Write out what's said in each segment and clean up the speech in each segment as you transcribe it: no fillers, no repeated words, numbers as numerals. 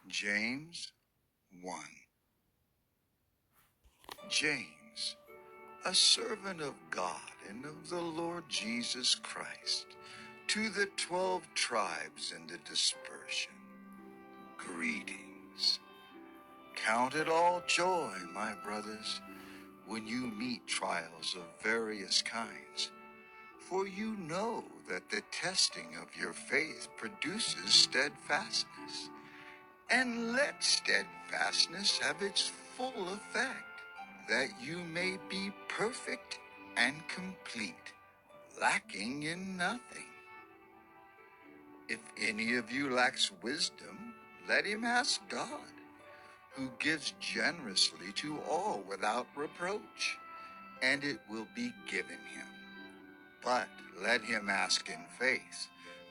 James 1. James, a servant of God and of the Lord Jesus Christ, to the 12 tribes in the dispersion, greetings. Count it all joy, my brothers, when you meet trials of various kinds, for you know that the testing of your faith produces steadfastness. And let steadfastness have its full effect, that you may be perfect and complete, lacking in nothing. If any of you lacks wisdom, let him ask God, who gives generously to all without reproach, and it will be given him. But let him ask in faith,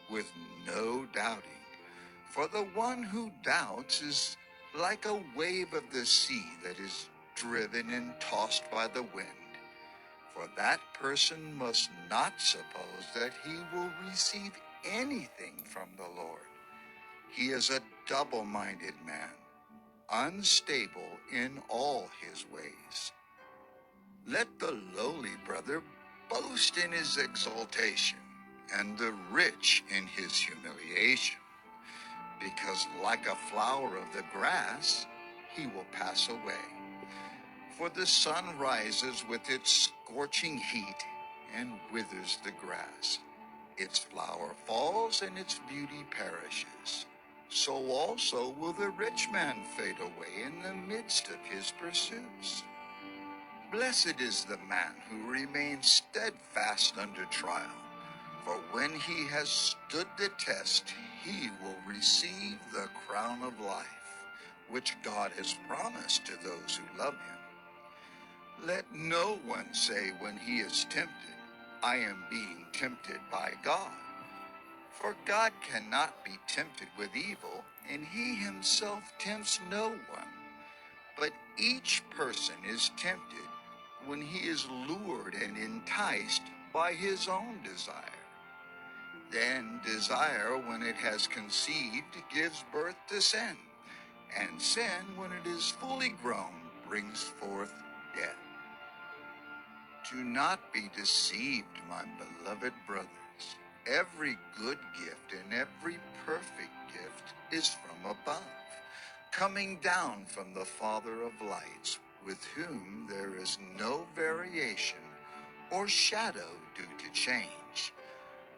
with no doubting. For the one who doubts is like a wave of the sea that is driven and tossed by the wind. For that person must not suppose that he will receive anything from the Lord. He is a double-minded man, unstable in all his ways. Let the lowly brother boast in his exaltation, and the rich in his humiliation, because like a flower of the grass, he will pass away. For the sun rises with its scorching heat and withers the grass. Its flower falls and its beauty perishes. So also will the rich man fade away in the midst of his pursuits. Blessed is the man who remains steadfast under trial, for when he has stood the test, he will receive the crown of life, which God has promised to those who love him. Let no one say when he is tempted, I am being tempted by God. For God cannot be tempted with evil, and he himself tempts no one. But each person is tempted when he is lured and enticed by his own desire. Then desire, when it has conceived, gives birth to sin, and sin, when it is fully grown, brings forth death. Do not be deceived, my beloved brothers. Every good gift and every perfect gift is from above, coming down from the Father of lights, with whom there is no variation or shadow due to change.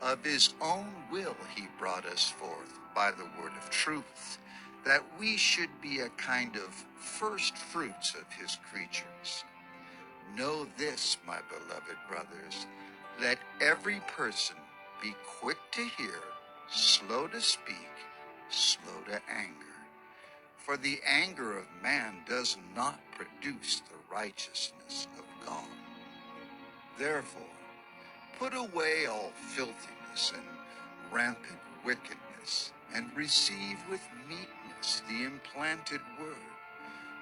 Of his own will he brought us forth by the word of truth, that we should be a kind of first fruits of his creatures. Know this, my beloved brothers, let every person be quick to hear, slow to speak, slow to anger. For the anger of man does not produce the righteousness of God. Therefore, put away all filthiness and rampant wickedness, and receive with meekness the implanted word,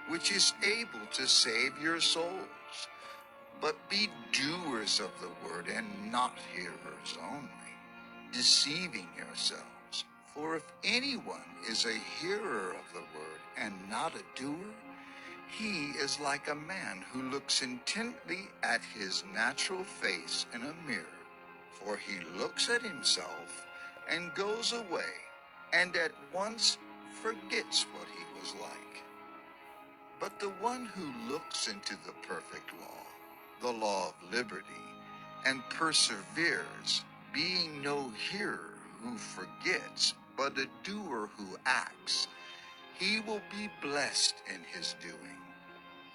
which is able to save your souls. But be doers of the word and not hearers only, deceiving yourselves. For if anyone is a hearer of the word and not a doer, he is like a man who looks intently at his natural face in a mirror. For he looks at himself and goes away, and at once forgets what he was like. But the one who looks into the perfect law, the law of liberty, and perseveres, being no hearer who forgets, but a doer who acts, he will be blessed in his doing.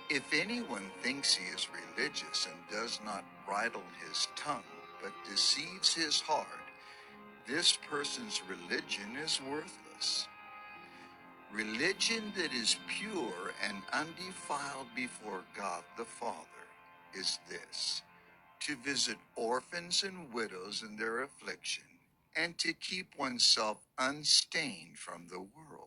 If anyone thinks he is religious and does not bridle his tongue, but deceives his heart, this person's religion is worthless. Religion that is pure and undefiled before God the Father is this: to visit orphans and widows in their affliction, and to keep oneself unstained from the world.